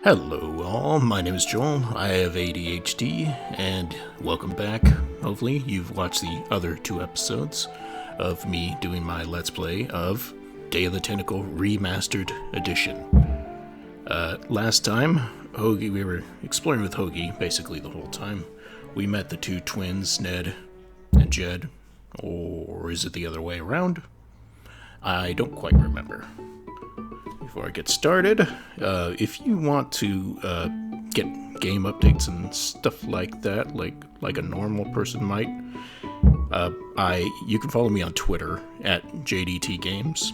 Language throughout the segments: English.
Hello all, my name is Joel, I have ADHD, and welcome back. Hopefully you've watched the other two episodes of me doing my Let's Play of Day of the Tentacle Remastered Edition. Last time, Hoagie, we were exploring with Hoagie basically the whole time. We met the two twins, Ned and Jed, or is it the other way around? I don't quite remember. Before I get started, if you want to get game updates and stuff like that, like a normal person might, you can follow me on Twitter at JDT Games,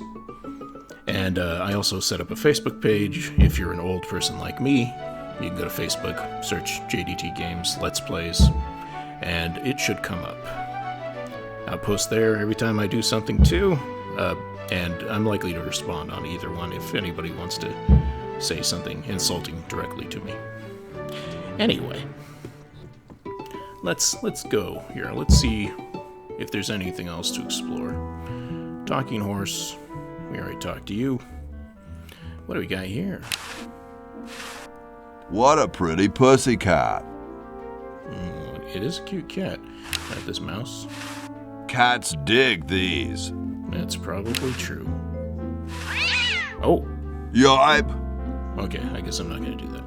and I also set up a Facebook page. If you're an old person like me, you can go to Facebook, search JDT Games Let's Plays, and it should come up. I post there every time I do something too. And I'm likely to respond on either one if anybody wants to say something insulting directly to me. Anyway, let's go here. Let's see if there's anything else to explore. Talking horse, we already talked to you. What do we got here? What a pretty pussycat. It is a cute cat. Like this mouse. Cats dig these. That's probably true. Oh! Yipe! Okay, I guess I'm not gonna do that.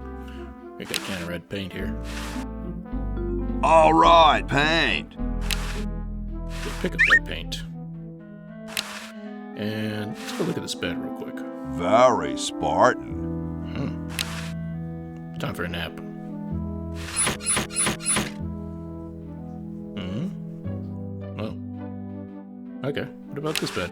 I got a can of red paint here. Alright, paint! Go pick up that paint. And let's go look at this bed real quick. Very Spartan. Time for a nap. Well. Okay, what about this bed?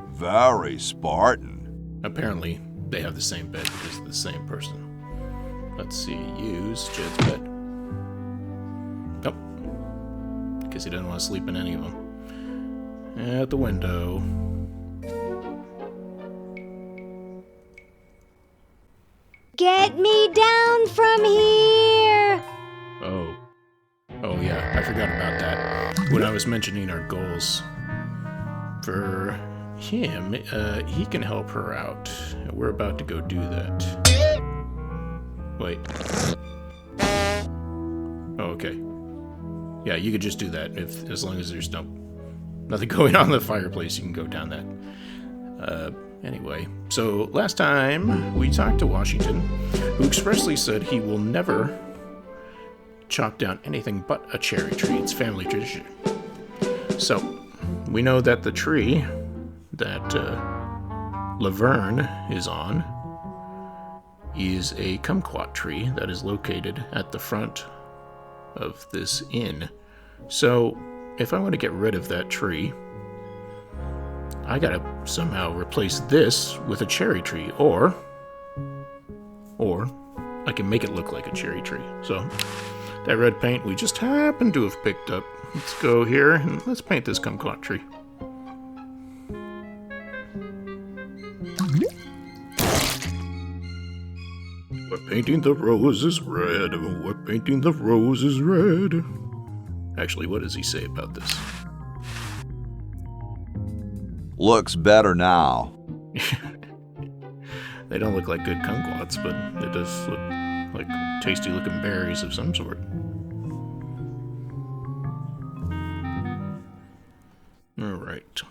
Very Spartan. Apparently, they have the same bed because of the same person. Let's see, use Jed's bed. Nope. Because he doesn't want to sleep in any of them. At the window. Get me down from here! Oh yeah, I forgot about that. When I was mentioning our goals for him, he can help her out. We're about to go do that. Wait. Oh, okay. Yeah, you could just do that as long as there's nothing going on in the fireplace. You can go down that. Anyway, so last time we talked to Washington, who expressly said he will never chop down anything but a cherry tree. It's family tradition. So, we know that the tree that Laverne is on is a kumquat tree that is located at the front of this inn. So, if I want to get rid of that tree, I gotta somehow replace this with a cherry tree, or I can make it look like a cherry tree. So, that red paint we just happen to have picked up. Let's go here and let's paint this kumquat tree. We're painting the roses red. We're painting the roses red. Actually, what does he say about this? Looks better now. They don't look like good kumquats, but it does look like tasty looking berries of some sort. Alright.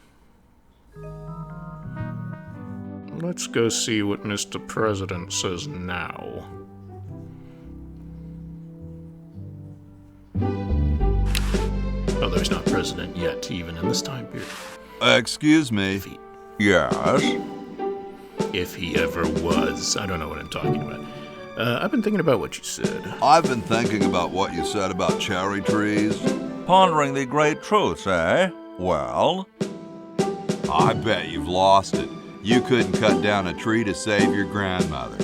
Let's go see what Mr. President says now. Oh, there's not president yet, even in this time period. Excuse me. Yes? If he ever was. I don't know what I'm talking about. I've been thinking about what you said. I've been thinking about what you said about cherry trees. Pondering the great truths, eh? Well? I bet you've lost it. You couldn't cut down a tree to save your grandmother.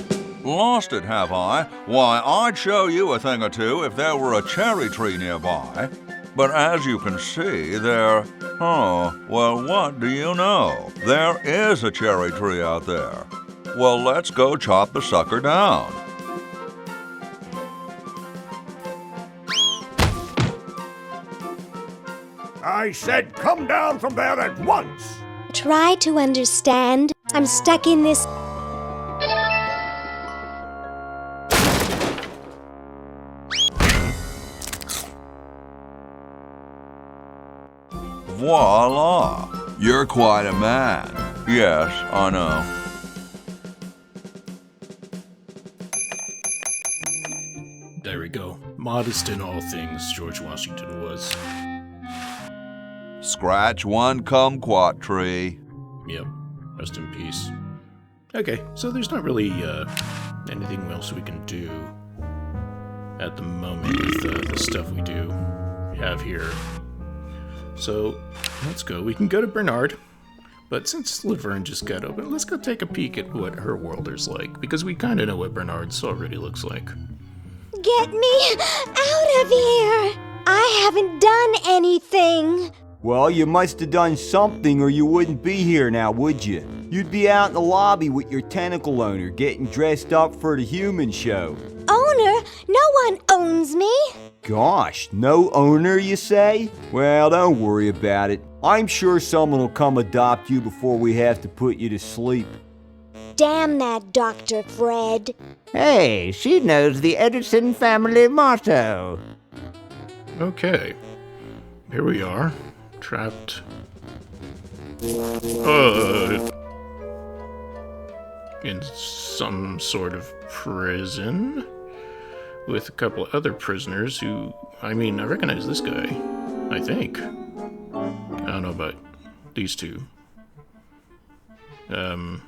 Lost it, have I? Why, I'd show you a thing or two if there were a cherry tree nearby. But as you can see, well, what do you know? There is a cherry tree out there. Well, let's go chop the sucker down. I said come down from there at once! Try to understand. I'm stuck in this Voila! You're quite a man. Yes, I know. There we go. Modest in all things, George Washington was. Scratch one kumquat tree. Yep. Rest in peace. Okay, so there's not really anything else we can do at the moment with the stuff we do have here. So let's go. We can go to Bernard, but since Laverne just got open, let's go take a peek at what her world is like, because we kind of know what Bernard's already looks like. Get me out of here! I haven't done anything. Well, you must have done something or you wouldn't be here now, would you? You'd be out in the lobby with your tentacle owner getting dressed up for the human show. Owner? No one owns me. Gosh, no owner, you say? Well, don't worry about it. I'm sure someone will come adopt you before we have to put you to sleep. Damn that Dr. Fred. Hey, she knows the Edison family motto. Okay. Here we are. Trapped. In some sort of prison with a couple of other prisoners who, I recognize this guy, I think. I don't know about these two. And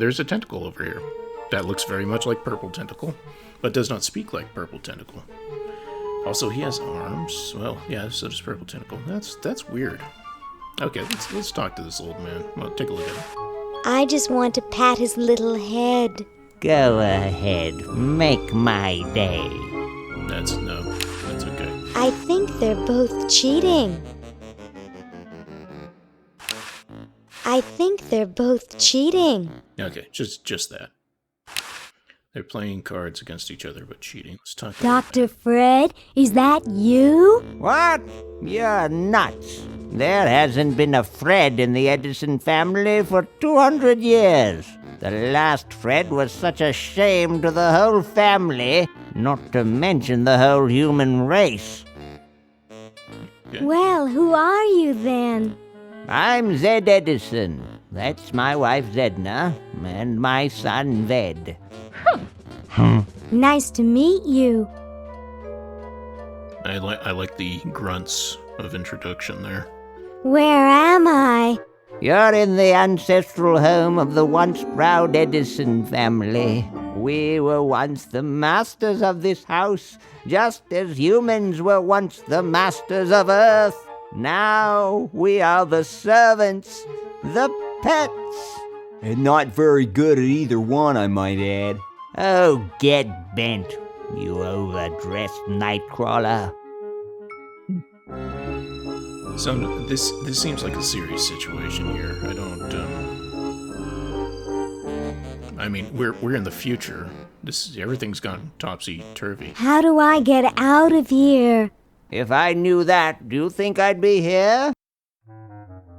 there's a tentacle over here that looks very much like Purple Tentacle, but does not speak like Purple Tentacle. Also, he has arms. Well, yeah, so does Purple Tentacle. That's weird. Okay, let's talk to this old man. Well, take a look at him. I just want to pat his little head. Go ahead, make my day. That's okay. I think they're both cheating. Okay, just that. They're playing cards against each other, but cheating. Let's talk about Dr. Fred, is that you? What? You're nuts. There hasn't been a Fred in the Edison family for 200 years. The last Fred was such a shame to the whole family, not to mention the whole human race. Okay. Well, who are you then? I'm Zed Edison. That's my wife Zedna, and my son Ved. Nice to meet you. I like the grunts of introduction there. Where am I? You're in the ancestral home of the once proud Edison family. We were once the masters of this house, just as humans were once the masters of Earth. Now we are the servants, the pets. And not very good at either one, I might add. Oh, get bent, you overdressed nightcrawler. So this seems like a serious situation here. I don't. We're in the future. Everything's gone topsy-turvy. How do I get out of here? If I knew that, do you think I'd be here?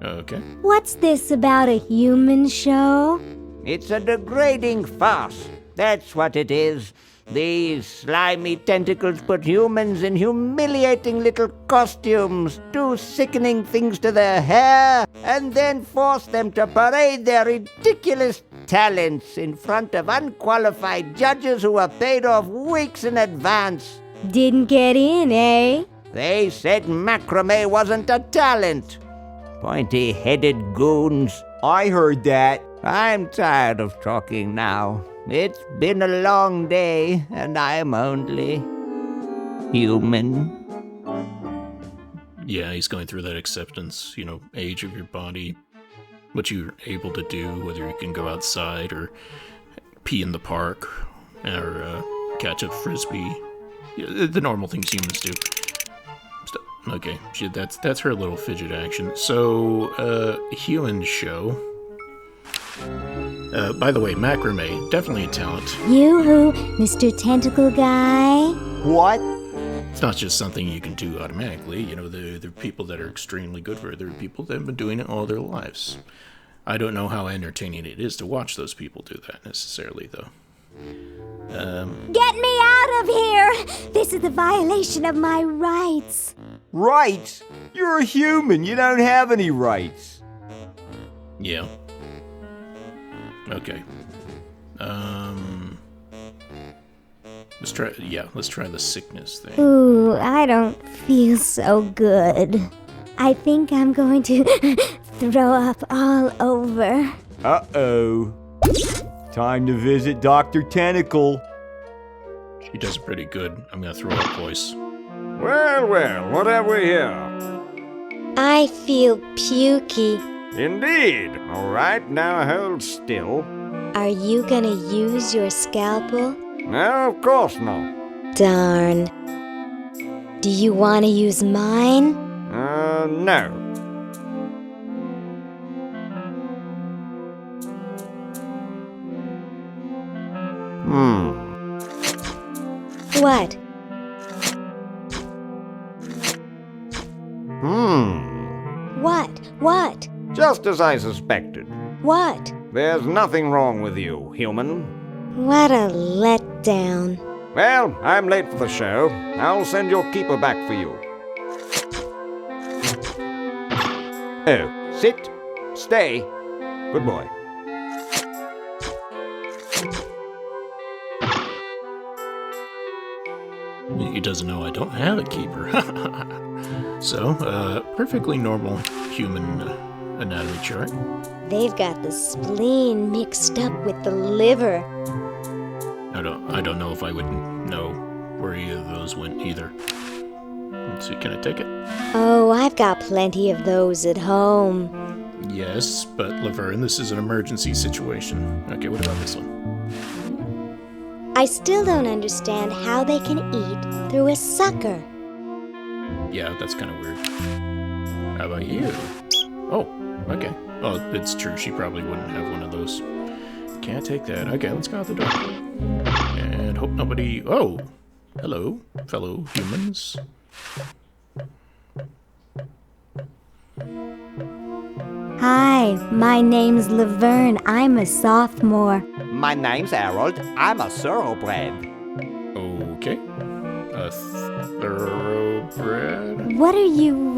Okay. What's this about a human show? It's a degrading farce. That's what it is. These slimy tentacles put humans in humiliating little costumes, do sickening things to their hair, and then force them to parade their ridiculous talents in front of unqualified judges who are paid off weeks in advance. Didn't get in, eh? They said macrame wasn't a talent. Pointy-headed goons. I heard that. I'm tired of talking now. It's been a long day, and I'm only human. Yeah, he's going through that acceptance, age of your body, what you're able to do, whether you can go outside or pee in the park or catch a frisbee. The normal things humans do. Okay, that's her little fidget action. So, human show. By the way, macrame, definitely a talent. You who, Mr. Tentacle Guy? What? It's not just something you can do automatically. There are people that are extremely good for it. There are people that have been doing it all their lives. I don't know how entertaining it is to watch those people do that necessarily, though. Get me out of here! This is a violation of my rights. Rights? You're a human. You don't have any rights. Yeah. Okay. Let's try the sickness thing. Ooh, I don't feel so good. I think I'm going to throw up all over. Uh-oh. Time to visit Dr. Tentacle. She does it pretty good. I'm gonna throw up voice. Well, well, what have we here? I feel pukey. Indeed. All right, now hold still. Are you gonna use your scalpel? No, of course not. Darn. Do you want to use mine? No. What? What? Just as I suspected. What? There's nothing wrong with you, human. What a letdown. Well, I'm late for the show. I'll send your keeper back for you. Oh, sit. Stay. Good boy. He doesn't know I don't have a keeper. So, perfectly normal human anatomy chart. They've got the spleen mixed up with the liver. I don't know if I would know where either of those went either. Let's see, can I take it? Oh, I've got plenty of those at home. Yes, but Laverne, this is an emergency situation. Okay, what about this one? I still don't understand how they can eat through a sucker. Yeah, that's kind of weird. How about you? Oh, okay. Oh, it's true. She probably wouldn't have one of those. Can't take that. Okay, let's go out the door. And hope nobody... Oh! Hello, fellow humans. Hi, my name's Laverne. I'm a sophomore. My name's Harold. I'm a thoroughbred. Okay. A thoroughbred? What are you,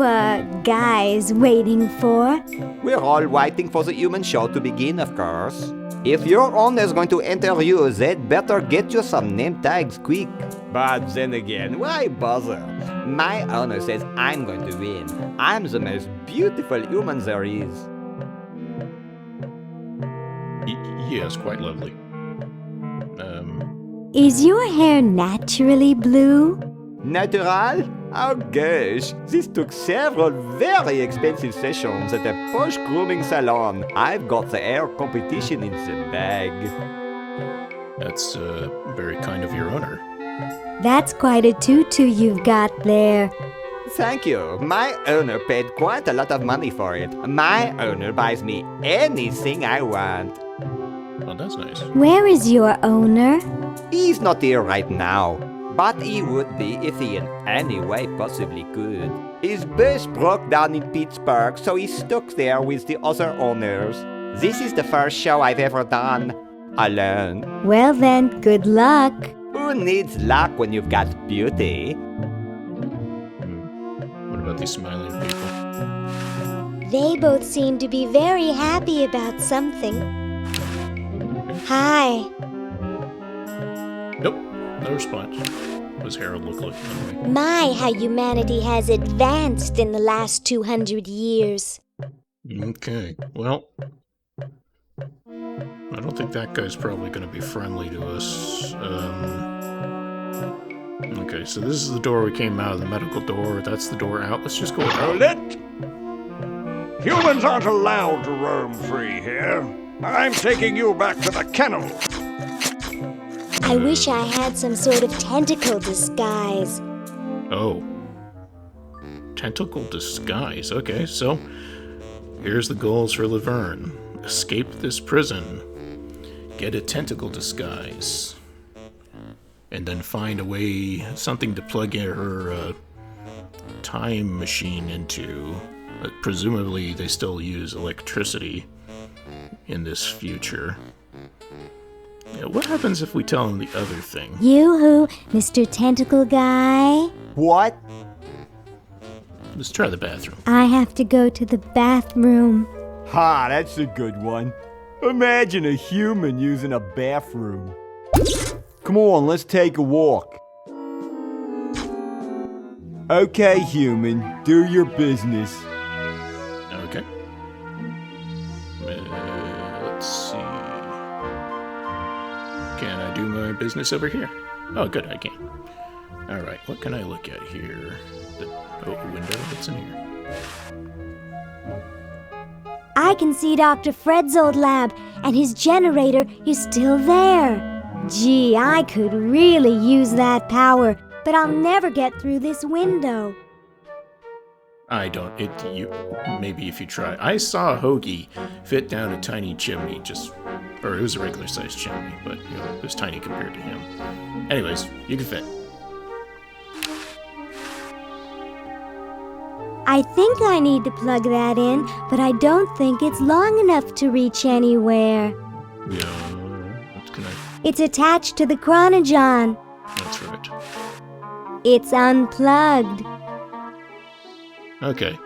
guys waiting for? We're all waiting for the human show to begin, of course. If your owner's going to interview us, they'd better get you some name tags quick. But then again, why bother? My owner says I'm going to win. I'm the most beautiful human there is. Yes, quite lovely. Is your hair naturally blue? Natural? Oh gosh, this took several very expensive sessions at a posh grooming salon. I've got the hair competition in the bag. That's very kind of your owner. That's quite a tutu you've got there. Thank you. My owner paid quite a lot of money for it. My owner buys me anything I want. Oh, that's nice. Where is your owner? He's not here right now, but he would be if he in any way possibly could. His bus broke down in Pittsburgh, so he's stuck there with the other owners. This is the first show I've ever done alone. Well then, good luck. Who needs luck when you've got beauty? What about these smiling people? They both seem to be very happy about something. Hi. Nope, no response. What does Harold look like anyway? My, how humanity has advanced in the last 200 years. Okay, well, I don't think that guy's probably going to be friendly to us. Okay, so this is the door we came out of, the medical door. That's the door out. Let's just go out. Hold it! Humans aren't allowed to roam free here. I'm taking you back to the kennel. I wish I had some sort of tentacle disguise. Oh. Tentacle disguise. Okay, so here's the goals for Laverne. Escape this prison. Get a tentacle disguise. And then find a way, something to plug in her time machine into. Presumably they still use electricity in this future. Yeah, what happens if we tell him the other thing? Yoo-hoo, Mr. Tentacle Guy. What? Let's try the bathroom. I have to go to the bathroom. Ha, that's a good one. Imagine a human using a bathroom. Come on, let's take a walk. Okay, human, do your business. Okay. Let's see. Can I do my business over here? Oh, good, I can. Alright, what can I look at here? The window, what's in here? I can see Dr. Fred's old lab, and his generator is still there. Gee, I could really use that power, but I'll never get through this window. Maybe if you try. I saw Hoagie fit down a tiny chimney, or it was a regular sized chimney, but, it was tiny compared to him. Anyways, you can fit. I think I need to plug that in, but I don't think it's long enough to reach anywhere. Yeah, let's connect. It's attached to the chronogon. That's right. It's unplugged. Okay.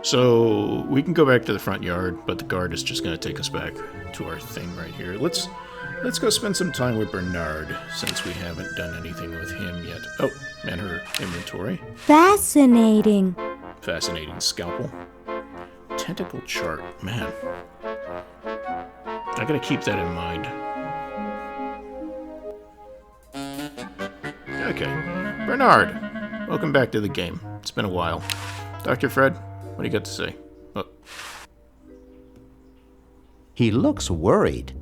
So, we can go back to the front yard, but the guard is just going to take us back to our thing right here. Let's go spend some time with Bernard, since we haven't done anything with him yet. Oh, and her inventory. Fascinating. Fascinating scalpel. Tentacle chart. Man. I gotta keep that in mind. Okay. Bernard, welcome back to the game. It's been a while. Dr. Fred, what do you got to say? Oh. He looks worried.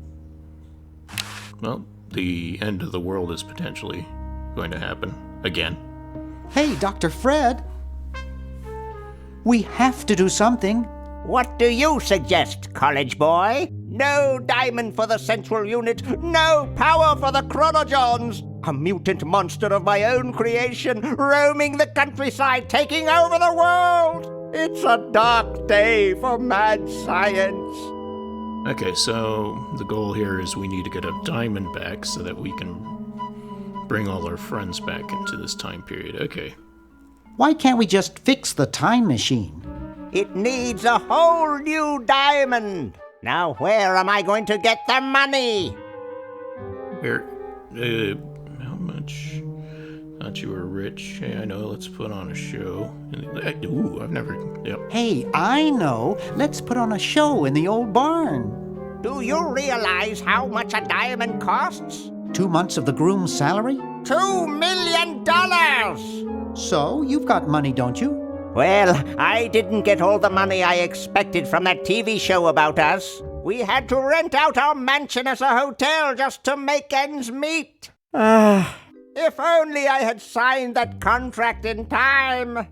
Well, the end of the world is potentially going to happen. Again. Hey, Dr. Fred. We have to do something. What do you suggest, college boy? No diamond for the central unit, no power for the chronogons. A mutant monster of my own creation, roaming the countryside, taking over the world. It's a dark day for mad science. Okay, so the goal here is we need to get a diamond back so that we can bring all our friends back into this time period. Okay. Why can't we just fix the time machine? It needs a whole new diamond. Now where am I going to get the money? How much? Thought you were rich. Hey, I know, let's put on a show. Ooh, I've never... Yep. Hey, I know. Let's put on a show in the old barn. Do you realize how much a diamond costs? 2 months of the groom's salary? $2 million! So, you've got money, don't you? Well, I didn't get all the money I expected from that TV show about us. We had to rent out our mansion as a hotel just to make ends meet. If only I had signed that contract in time.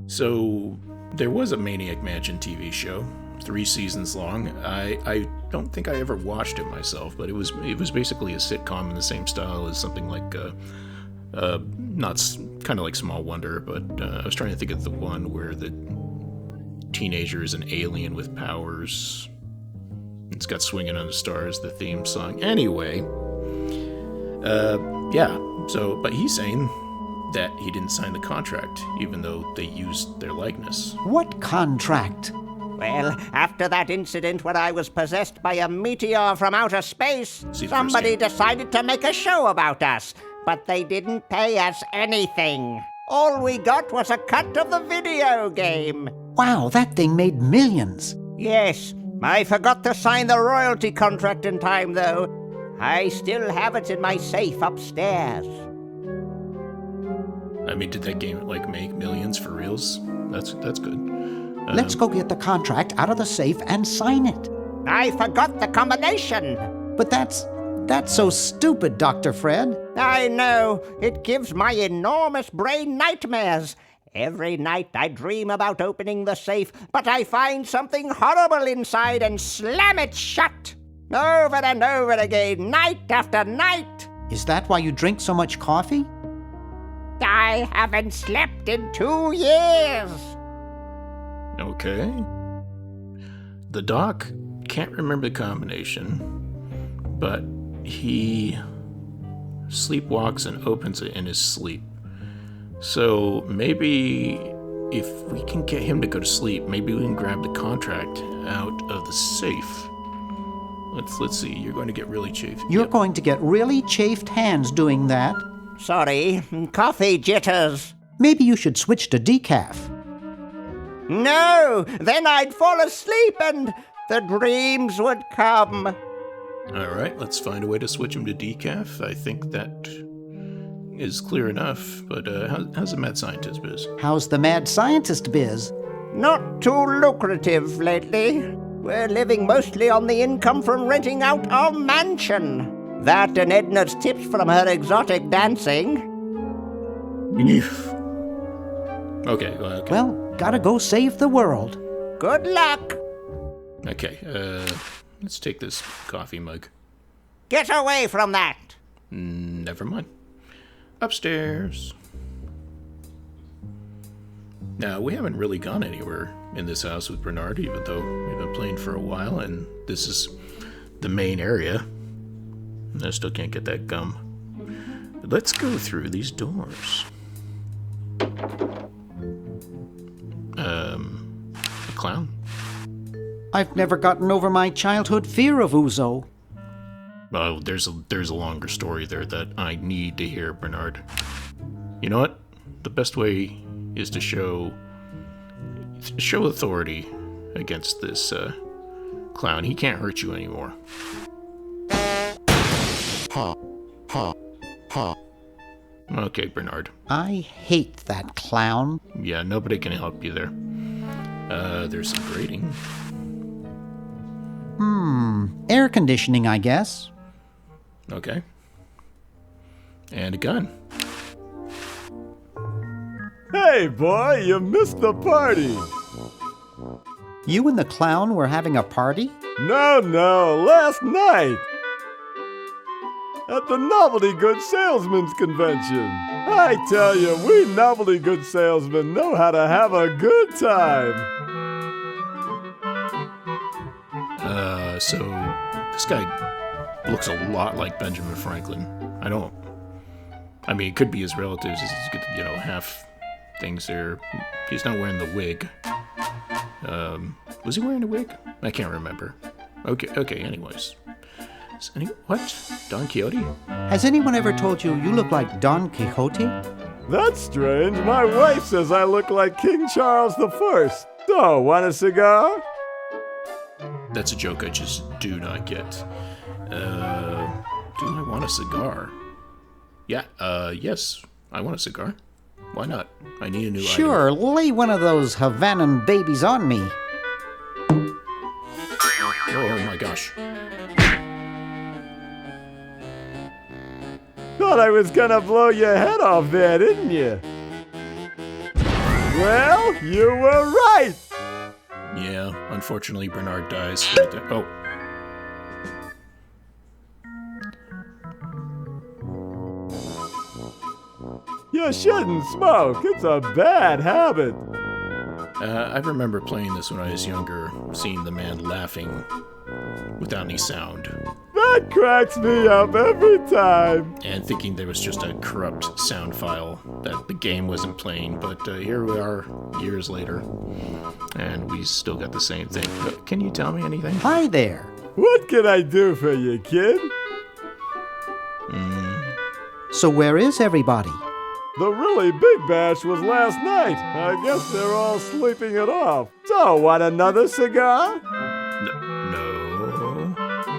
So, there was a Maniac Mansion TV show, 3 seasons long. I don't think I ever watched it myself, but it was basically a sitcom in the same style as something like, not kind of like Small Wonder, but I was trying to think of the one where the teenager is an alien with powers. It's got Swinging on the Stars, the theme song. Anyway, yeah, so, but he's saying that he didn't sign the contract, even though they used their likeness. What contract? Well, after that incident where I was possessed by a meteor from outer space, somebody decided to make a show about us, but they didn't pay us anything. All we got was a cut of the video game. Wow, that thing made millions. Yes, I forgot to sign the royalty contract in time, though. I still have it in my safe upstairs. I mean, did that game, make millions for reals? That's good. Let's go get the contract out of the safe and sign it. I forgot the combination. But that's so stupid, Dr. Fred. I know. It gives my enormous brain nightmares. Every night I dream about opening the safe, but I find something horrible inside and slam it shut. Over and over again, night after night. Is that why you drink so much coffee? I haven't slept in 2 years. Okay. The doc can't remember the combination, but he sleepwalks and opens it in his sleep. So maybe if we can get him to go to sleep, maybe we can grab the contract out of the safe. Let's see. You're going to get really chafed. You're Yep. going to get really chafed hands doing that. Sorry, coffee jitters. Maybe you should switch to decaf. No, then I'd fall asleep and the dreams would come. All right, let's find a way to switch him to decaf. I think that is clear enough. But how's the mad scientist biz? How's the mad scientist biz? Not too lucrative lately. We're living mostly on the income from renting out our mansion. That and Edna's tips from her exotic dancing. Okay, okay. Well, gotta go save the world. Good luck. Okay, let's take this coffee mug. Get away from that. Never mind. Upstairs. Now, we haven't really gone anywhere in this house with Bernard, even though we've been playing for a while, and this is the main area. I still can't get that gum. But let's go through these doors. A clown? I've never gotten over my childhood fear of Uzo. Oh, there's a longer story there that I need to hear, Bernard. You know what? The best way is to show authority against this clown. He can't hurt you anymore. Okay, Bernard. I hate that clown. Yeah, nobody can help you there. There's some grating. Air conditioning, I guess. Okay. And a gun. Hey, boy, you missed the party. You and the clown were having a party? No, last night. At the Novelty Good Salesmen's Convention. I tell you, we novelty good salesmen know how to have a good time. So this guy looks a lot like Benjamin Franklin. I mean, it could be his relatives. He's got, half things there. He's not wearing the wig. Was he wearing a wig? I can't remember. Okay, anyways. What? Don Quixote? Has anyone ever told you you look like Don Quixote? That's strange. My wife says I look like King Charles I. So, want a cigar? That's a joke I just do not get. Do I want a cigar? Yeah, yes, I want a cigar. Why not? I need a new item. Sure, lay one of those Havanan babies on me. Oh my gosh. Thought I was gonna blow your head off there, didn't you? Well, you were right! Yeah, unfortunately Bernard dies right there. Oh. You shouldn't smoke. It's a bad habit. I remember playing this when I was younger, seeing the man laughing without any sound, That cracks me up every time. and thinking there was just a corrupt sound file that the game wasn't playing, but here we are years later, and we still got the same thing. But can you tell me anything? Hi there. What can I do for you, kid? So where is everybody? The really big bash was last night. I guess they're all sleeping it off. So, want another cigar? No.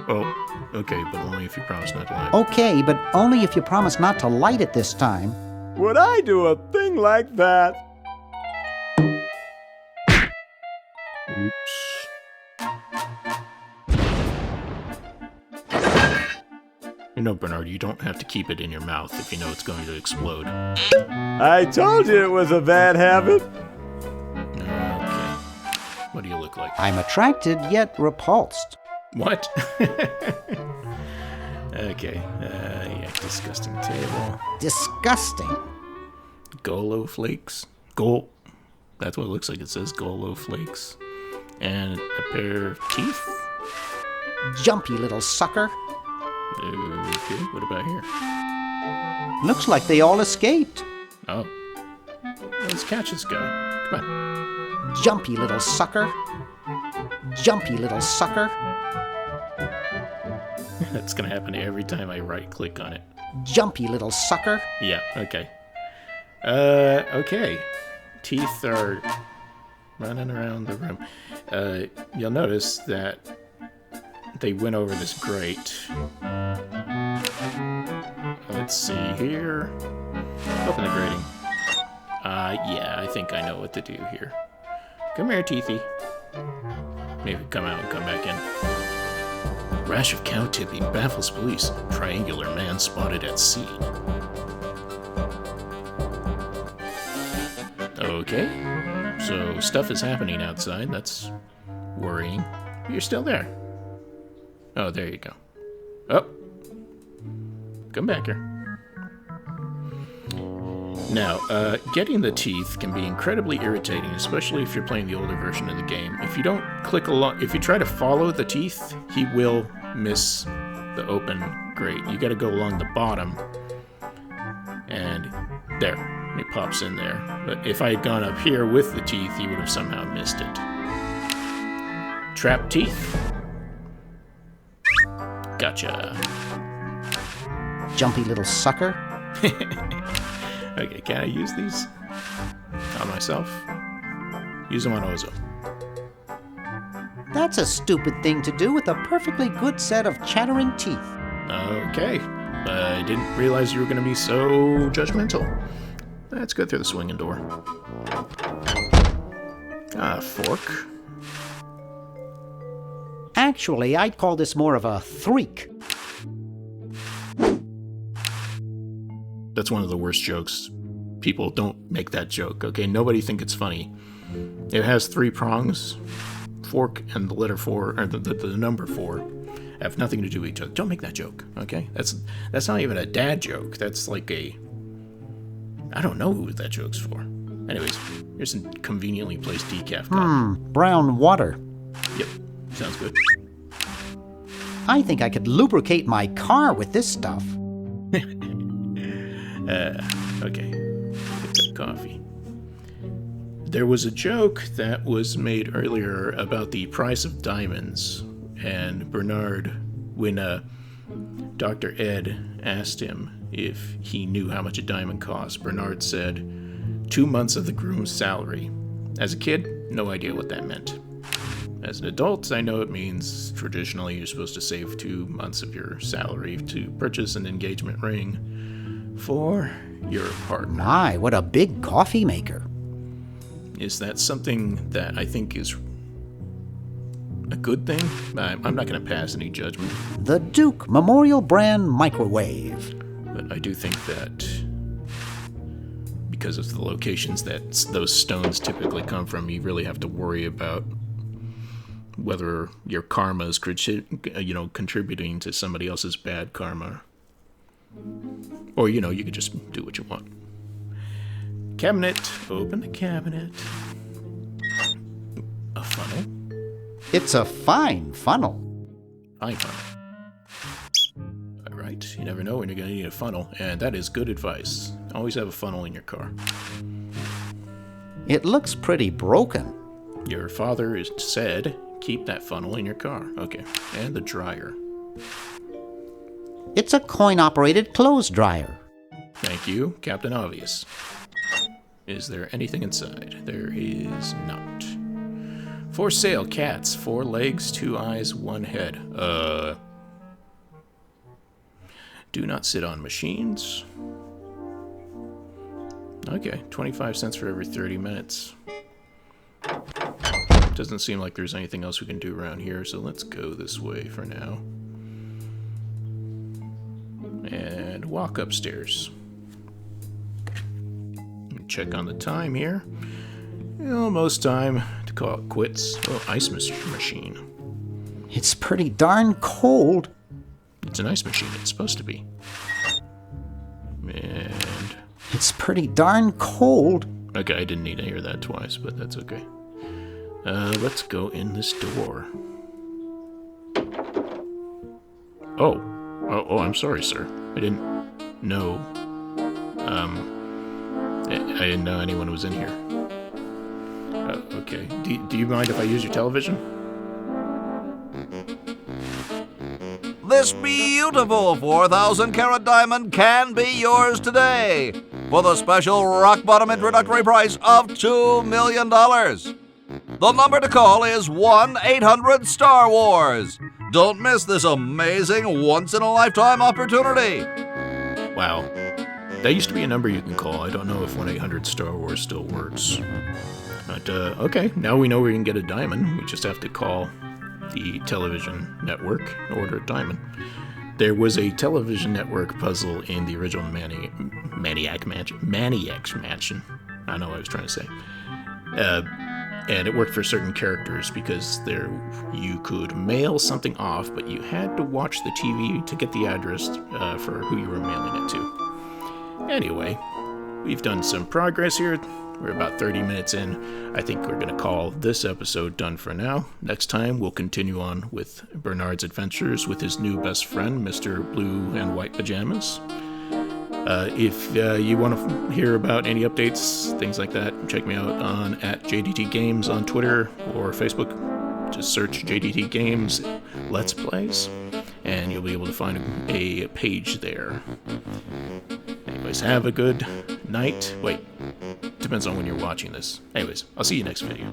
Oh, okay, but only if you promise not to lie. Okay, but only if you promise not to light it this time. Would I do a thing like that? Oops. You know, Bernard, you don't have to keep it in your mouth if you know it's going to explode. I told you it was a bad habit. Okay. What do you look like? I'm attracted yet repulsed. What? Okay. Yeah, disgusting table. Disgusting. Golo flakes. That's what it looks like. It says Golo flakes. And a pair of teeth. Jumpy little sucker. Okay, what about here? Looks like they all escaped. Oh. Let's catch this guy. Come on. Jumpy little sucker. Jumpy little sucker. That's gonna happen every time I right-click on it. Jumpy little sucker. Yeah, okay. Okay. Teeth are running around the room. You'll notice that they went over this grate. Let's see here. Open the grating. Yeah, I think I know what to do here. Come here, Teethy. Maybe come out and come back in. Rash of cow tipping baffles police. Triangular man spotted at scene. Okay. So stuff is happening outside. That's worrying. You're still there. Oh, there you go. Oh. Come back here. Now, getting the teeth can be incredibly irritating, especially if you're playing the older version of the game. If you don't click along, if you try to follow the teeth, he will miss the open grate. You gotta go along the bottom, and there, it pops in there. But if I had gone up here with the teeth, he would have somehow missed it. Trap teeth. Gotcha. Jumpy little sucker. Okay, can I use these on myself? Use them on Ozo. That's a stupid thing to do with a perfectly good set of chattering teeth. Okay, I didn't realize you were going to be so judgmental. Let's go through the swinging door. Fork. Actually, I'd call this more of a threak. That's one of the worst jokes. People don't make that joke, okay? Nobody think it's funny. It has 3 prongs. Fork and the letter 4, or the number 4, have nothing to do with each other. Don't make that joke, okay? That's not even a dad joke. That's like a... I don't know who that joke's for. Anyways, here's some conveniently placed decaf coffee. Brown water. Yep, sounds good. I think I could lubricate my car with this stuff. Okay. Pick up coffee. There was a joke that was made earlier about the price of diamonds, and Bernard, when Dr. Ed asked him if he knew how much a diamond cost, Bernard said 2 months of the groom's salary. As a kid, no idea what that meant. As an adult, I know it means traditionally you're supposed to save 2 months of your salary to purchase an engagement ring for your partner. My, what a big coffee maker. Is that something that I think is a good thing? I'm not going to pass any judgment. The Duke Memorial Brand Microwave. But I do think that because of the locations that those stones typically come from, you really have to worry about whether your karma is contributing to somebody else's bad karma. Or, you could just do what you want. Cabinet. Open the cabinet. A funnel. It's a fine funnel. Fine funnel. Alright, you never know when you're going to need a funnel, and that is good advice. Always have a funnel in your car. It looks pretty broken. Your father said, keep that funnel in your car. Okay, and the dryer. It's a coin-operated clothes dryer. Thank you, Captain Obvious. Is there anything inside? There is not. For sale, cats. 4 legs, 2 eyes, 1 head. Do not sit on machines. Okay, 25 cents for every 30 minutes. Doesn't seem like there's anything else we can do around here, so let's go this way for now. And walk upstairs. Check on the time here. Almost time to call it quits. Oh, ice machine. It's pretty darn cold. It's an ice machine. It's supposed to be. And... It's pretty darn cold. Okay, I didn't need to hear that twice, but that's okay. Let's go in this door. Oh, Oh, I'm sorry, sir. I didn't know. I didn't know anyone was in here. Okay. Do you mind if I use your television? This beautiful 4,000-carat diamond can be yours today for the special rock-bottom introductory price of $2 million. The number to call is 1-800-STAR-WARS. Don't miss this amazing once-in-a-lifetime opportunity. Wow. That used to be a number you can call. I don't know if 1-800-STAR-WARS still works. But, okay, now we know we can get a diamond. We just have to call the television network and order a diamond. There was a television network puzzle in the original Maniac Mansion. I know what I was trying to say. And it worked for certain characters because you could mail something off, but you had to watch the TV to get the address for who you were mailing it to. Anyway, we've done some progress here. We're about 30 minutes in. I think we're going to call this episode done for now. Next time, we'll continue on with Bernard's adventures with his new best friend, Mr. Blue and White Pajamas. If you want to hear about any updates, things like that, check me out on @JDT Games on Twitter or Facebook. Just search JDT Games Let's Plays, and you'll be able to find a page there. Anyways, have a good night. Wait, depends on when you're watching this. Anyways, I'll see you next video.